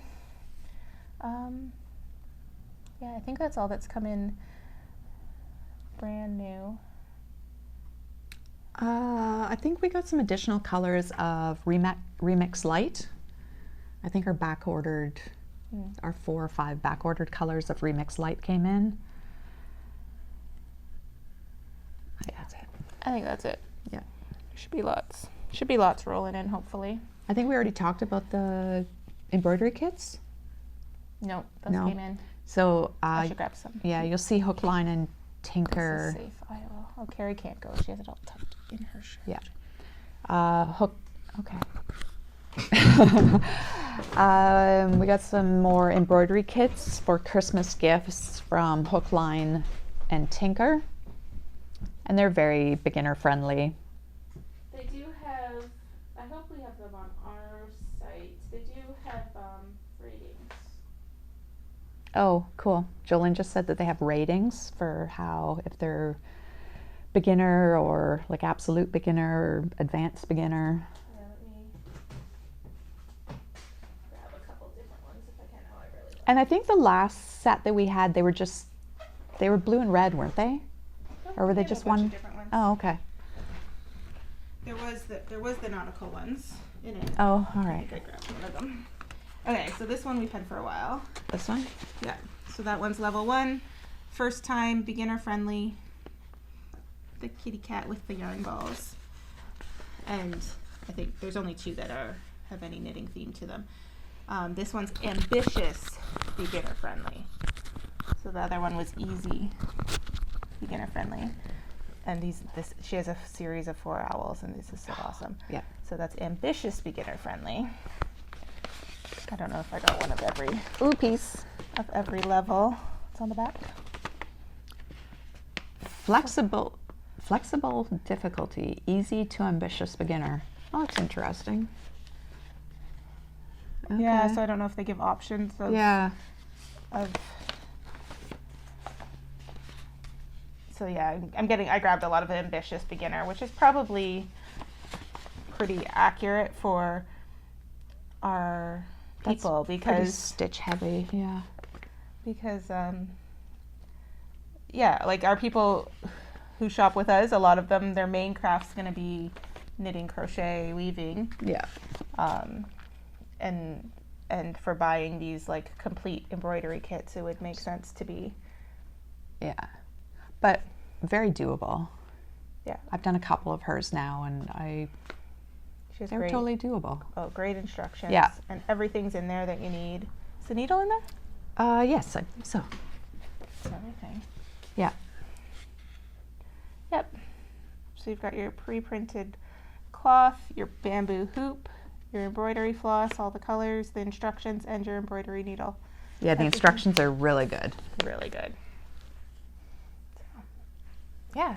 Yeah, I think that's all that's come in brand new. I think we got some additional colors of Remix Light. I think our back ordered, our 4 or 5 back ordered colors of Remix Light came in. I think that's it. I think that's it. Yeah. Should be lots rolling in, hopefully. I think we already talked about the embroidery kits. No, those came in. So I should grab some. Yeah, you'll see Hook, Line, and Tinker. This is safe. I will. Oh, Kerri can't go. She has it all tucked in her shirt. Yeah. Hook. Okay. We got some more embroidery kits for Christmas gifts from Hook, Line, and Tinker, and they're very beginner friendly. They do have. I hope we have them on our site. They do have ratings. Oh, cool. Jolyn just said that they have ratings for how, if they're beginner or like absolute beginner or advanced beginner. Yeah, let me grab a couple different ones if I can. Oh, I really like. And I think the last set that we had, they were blue and red, weren't they? Or were they just one? Different ones. Oh, okay. There was the nautical ones in it. Oh, all I right. think I grabbed one of them. Okay, so this one we've had for a while. This one? Yeah. So that one's level 1, first time, beginner friendly. The kitty cat with the yarn balls. And I think there's only 2 that have any knitting theme to them. This one's ambitious, beginner friendly. So the other one was easy, beginner friendly. And she has a series of 4 owls, and this is so awesome. Yeah. So that's ambitious, beginner friendly. I don't know if I got one of every piece of every level. It's on the back. Flexible difficulty, easy to ambitious beginner. Oh, that's interesting. Okay. Yeah, so I don't know if they give options of So yeah, I grabbed a lot of ambitious beginner, which is probably pretty accurate for our people because stitch heavy, yeah. Because like our people who shop with us, a lot of them, their main craft's going to be knitting, crochet, weaving. Yeah. And for buying these like complete embroidery kits, it would make sense to be. Yeah. But very doable. Yeah. I've done a couple of hers now, and they're great. Totally doable. Oh, great instructions. Yeah. And everything's in there that you need. Is the needle in there? Yes, I think so. Everything. Yeah. Yep. So you've got your pre-printed cloth, your bamboo hoop, your embroidery floss, all the colors, the instructions, and your embroidery needle. Yeah, the instructions are really good. Really good.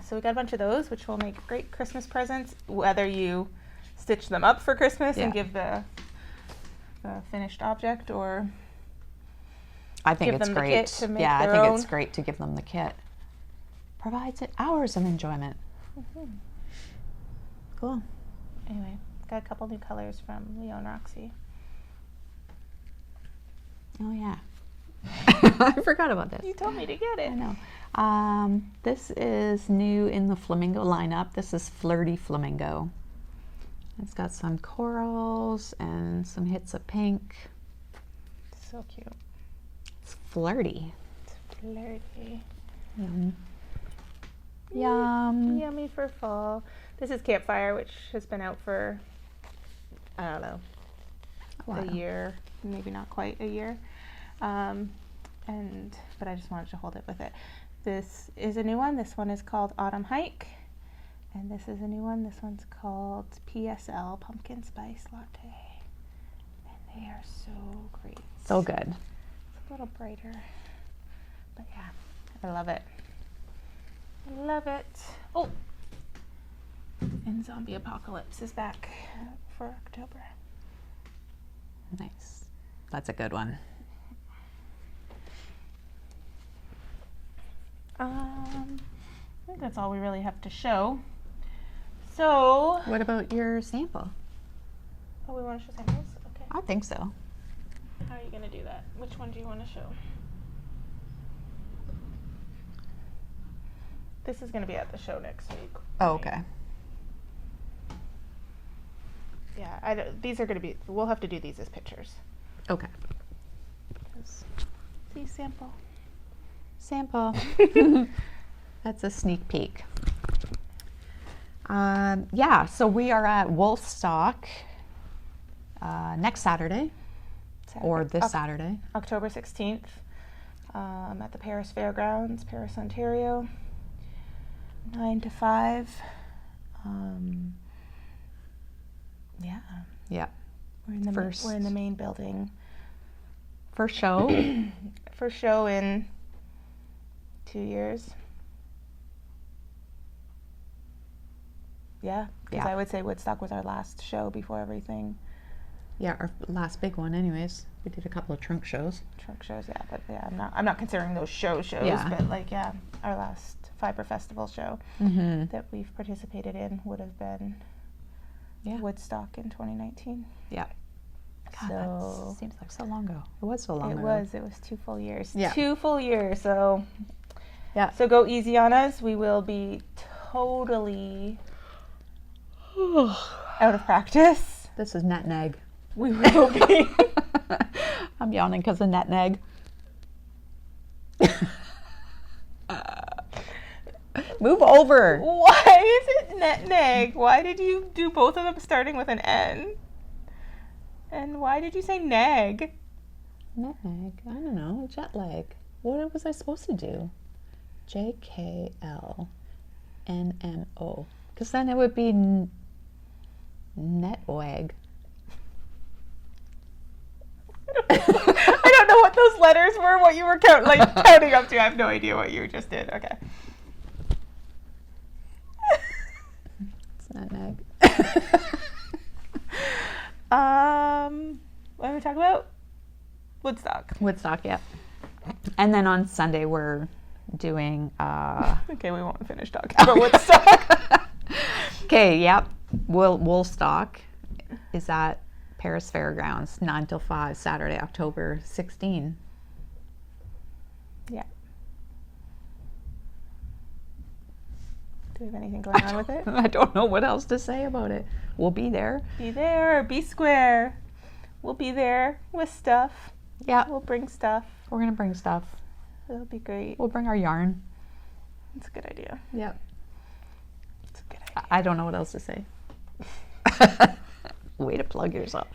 So we got a bunch of those, which will make great Christmas presents, whether you stitch them up for Christmas and give the finished object, or I think give it's them great. The kit to make I their think own. It's great to give them the kit. Provides it hours of enjoyment. Mm-hmm. Cool. Anyway, got a couple new colors from Leo and Roxy. Oh yeah. I forgot about this. You told me to get it. I know. This is new in the flamingo lineup. This is Flirty Flamingo. It's got some corals and some hits of pink. So cute. It's flirty. It's flirty. Yum. Yummy for fall. This is Campfire, which has been out for, I don't know, a year, maybe not quite a year. But I just wanted to hold it with it. This is a new one. This one is called Autumn Hike. And this is a new one. This one's called PSL, Pumpkin Spice Latte. And they are so great. So good. It's a little brighter. But yeah, I love it. I love it. Oh! And Zombie Apocalypse is back for October. Nice. That's a good one. I think that's all we really have to show. So, what about your sample? Oh, we want to show samples? Okay. I think so. How are you going to do that? Which one do you want to show? This is going to be at the show next week. Oh, okay. Yeah, these are going to be, we'll have to do these as pictures. Okay. See, sample. Sample. That's a sneak peek. So we are at Wolfstock next Saturday. Or this Saturday. October 16th at the Paris Fairgrounds, Paris, Ontario. 9 to 5. Yeah. We're in the main building. First show. First show in 2 years. Yeah, because I would say Woodstock was our last show before everything. Yeah, our last big one anyways. We did a couple of trunk shows. But I'm not considering those shows, but our last Fiber Festival show that we've participated in would have been Woodstock in 2019. Yeah. God, so that seems like so long ago. It was so long ago. It was 2 full years. Yeah. 2 full years. So yeah. So go easy on us. We will be totally out of practice. This is net neg. We will be. I'm yawning because of net neg. Move over. Why is it Netneg? Why did you do both of them starting with an N? And why did you say neg? Netneg. I don't know. Jet lag. What was I supposed to do? JKLNMO. Because then it would be netwag. I don't know what those letters were, what you were counting up to. I have no idea what you just did. Okay. It's netneg. What are we talking about? Woodstock. Woodstock, yeah. And then on Sunday we're doing Okay, we won't finish talking about Woodstock. Okay, yep. Woolstock is at Paris Fairgrounds, 9 till 5, Saturday, October 16. Yeah. Do we have anything going on with it? I don't know what else to say about it. We'll be there. Be there or be square. We'll be there with stuff. Yeah. We'll bring stuff. We're going to bring stuff. It'll be great. We'll bring our yarn. It's a good idea. Yep. It's a good idea. I don't know what else to say. Way to plug yourself.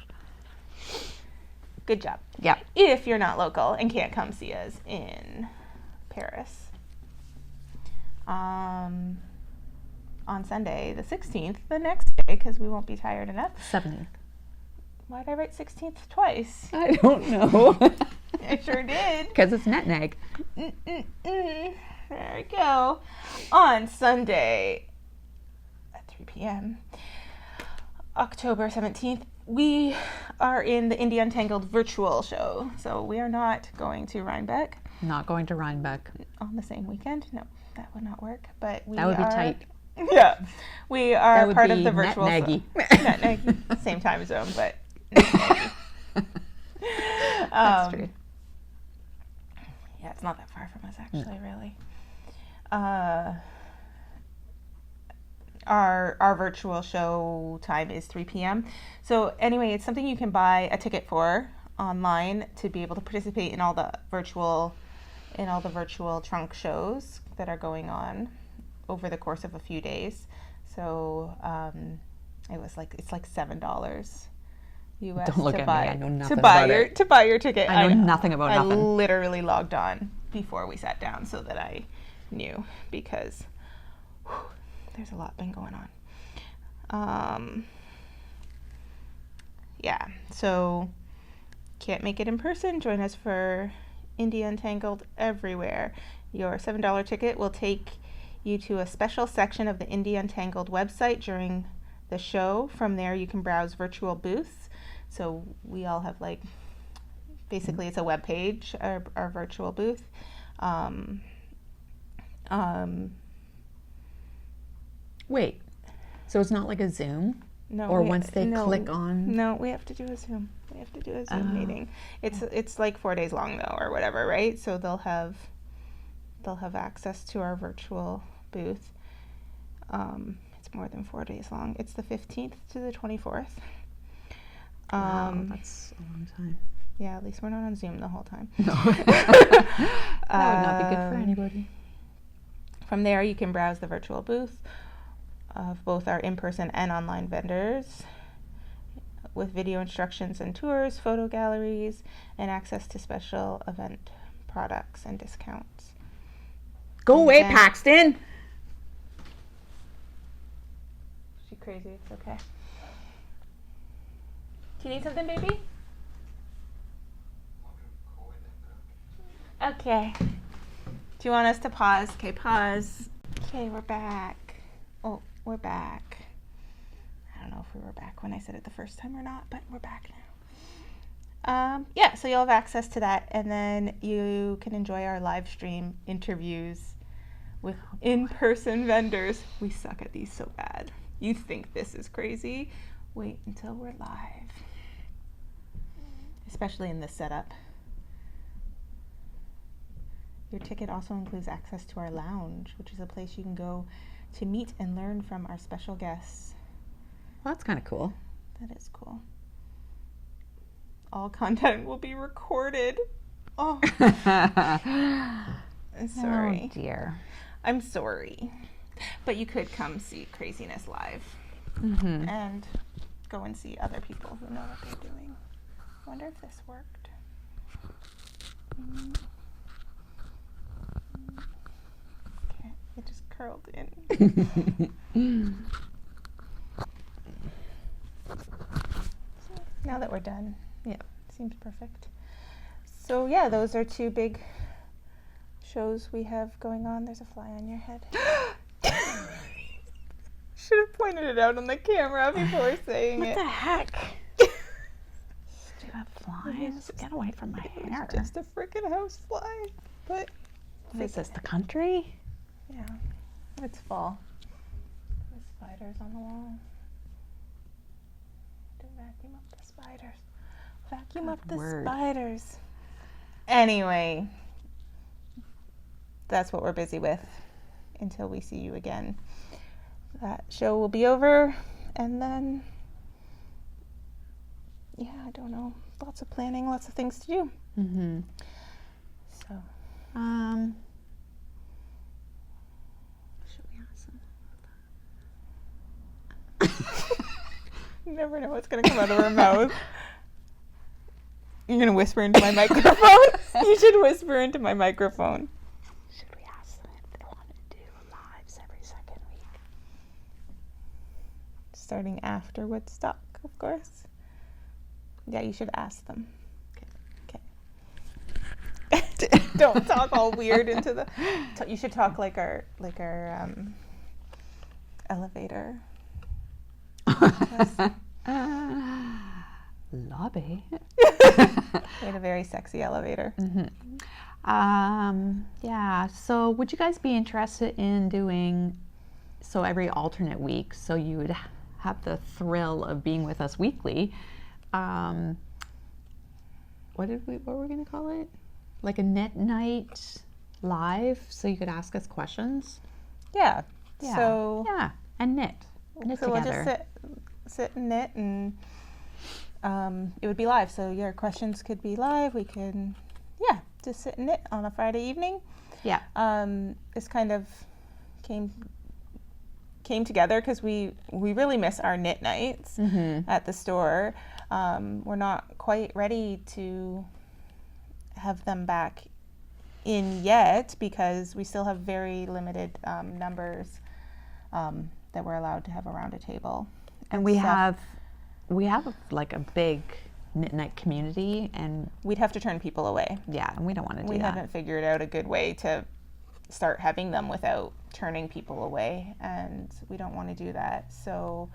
Good job. Yeah. If you're not local and can't come see us in Paris. On Sunday, the 16th, the next day, because we won't be tired enough. 17th. Why did I write 16th twice? I don't know. I sure did. Because it's netneg. There we go. On Sunday at 3 p.m., October 17th, we are in the Indie Untangled virtual show. So we are not going to Rhinebeck. Not going to Rhinebeck. On the same weekend? No, that would not work. But that would be tight. Yeah. We are part of the net virtual neggy. Netneggy. Same time zone, but netneggy. That's true. Yeah, it's not that far from us, actually, really. Our virtual show time is 3 p.m. So anyway, it's something you can buy a ticket for online to be able to participate in all the virtual trunk shows that are going on over the course of a few days. So it's like $7 US. Don't look to at buy, me. I know nothing to buy about your it. To buy your ticket. I know nothing about nothing. I literally logged on before we sat down so that I knew, because there's a lot been going on. Yeah, so can't make it in person, join us for Indie Untangled everywhere. Your $7 ticket will take you to a special section of the Indie Untangled website during the show. From there you can browse virtual booths. So we all have basically it's a web page, our virtual booth. Wait, so it's not like a Zoom? No. Or once they click on? No, we have to do a Zoom. We have to do a Zoom meeting. It's like 4 days long though, or whatever, right? So they'll have access to our virtual booth. It's more than 4 days long. It's the 15th to the 24th. Wow, that's a long time. Yeah, at least we're not on Zoom the whole time. No. That would not be good for anybody. From there, you can browse the virtual booth of both our in-person and online vendors with video instructions and tours, photo galleries, and access to special event products and discounts. Go away, Paxton! She's crazy. It's okay. Do you need something, baby? Okay. Do you want us to pause? Okay, pause. Okay, we're back. Oh, we're back. I don't know if we were back when I said it the first time or not, but we're back now. Yeah, so you'll have access to that, and then you can enjoy our live stream interviews with in-person vendors. We suck at these so bad. You think this is crazy? Wait until we're live. Especially in this setup. Your ticket also includes access to our lounge, which is a place you can go to meet and learn from our special guests. Well, that's kind of cool. That is cool. All content will be recorded. Oh. Sorry. Oh, dear. I'm sorry. But you could come see Craziness live and go and see other people who know what they're doing. I wonder if this worked. Okay, it just curled in. So now that we're done, seems perfect. So yeah, those are 2 big shows we have going on. There's a fly on your head. Should have pointed it out on the camera before saying What it. the heck? Stupid flies. Get away from my hair. It's just a freaking housefly. But what is this, the country? yeah, it's fall. There's spiders on the wall. To vacuum up the spiders. Vacuum up the spiders. Anyway, that's what we're busy with until we see you again. That show will be over, and then, I don't know, lots of planning, lots of things to do. So, should we ask them? You never know what's going to come out of her mouth. You're going to whisper into my microphone? You should whisper into my microphone. Should we ask them if they want to do lives every second week? Starting after Woodstock, of course. Yeah, you should ask them. Okay. Don't talk all weird into the... You should talk like our elevator. Lobby. We had a very sexy elevator. Yeah, so would you guys be interested in doing every alternate week, so you would have the thrill of being with us weekly? What were we going to call it? Like a knit night live, so you could ask us questions? Yeah. So and knit so together. We'll just sit and knit, and it would be live. So your questions could be live. We can, just sit and knit on a Friday evening. Yeah. This kind of came together because we really miss our knit nights at the store. We're not quite ready to have them back in yet because we still have very limited numbers that we're allowed to have around a table. And we have like a big knit night community, and we'd have to turn people away. Yeah, and we don't want to do that. We haven't figured out a good way to start having them without turning people away, and we don't want to do that. So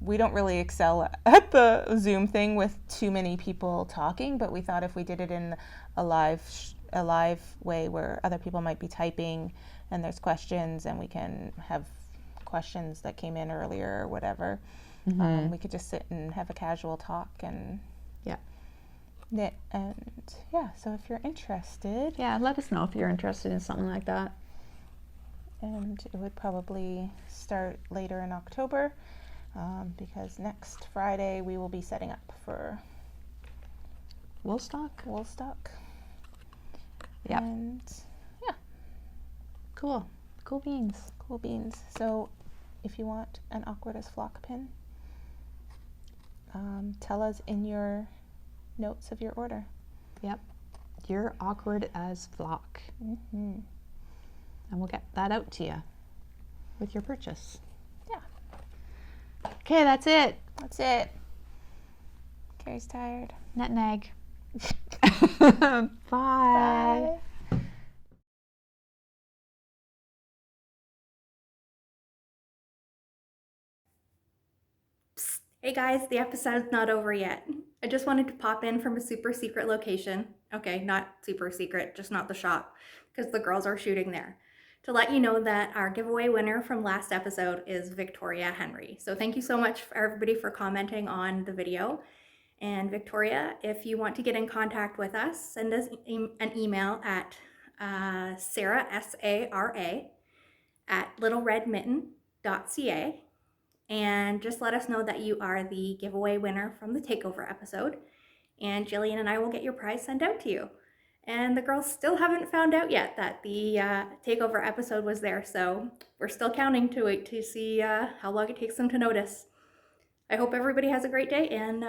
we don't really excel at the Zoom thing with too many people talking, but we thought if we did it in a live way where other people might be typing and there's questions and we can have questions that came in earlier or whatever, we could just sit and have a casual talk and knit. And so if you're interested, let us know if you're interested in something like that. And it would probably start later in October, because next Friday we will be setting up for Woolstock. Yep. And cool beans. So if you want an Awkward as Flock pin, tell us in your notes of your order. Yep. You're awkward as flock. And we'll get that out to you with your purchase. Yeah. Okay, that's it. Kerri's tired. Net and egg. Bye. Bye. Hey guys, the episode's not over yet. I just wanted to pop in from a super secret location. Okay, not super secret, just not the shop, because the girls are shooting there. To let you know that our giveaway winner from last episode is Victoria Henry. So thank you so much for everybody for commenting on the video. And Victoria, if you want to get in contact with us, send us an email at Sarah, S-A-R-A, at littleredmitten.ca. And just let us know that you are the giveaway winner from the takeover episode. and Jillian and I will get your prize sent out to you. And the girls still haven't found out yet that the takeover episode was there, so we're still counting to wait to see how long it takes them to notice. I hope everybody has a great day, and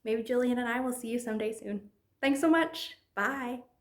maybe Jillian and I will see you someday soon. Thanks so much. Bye.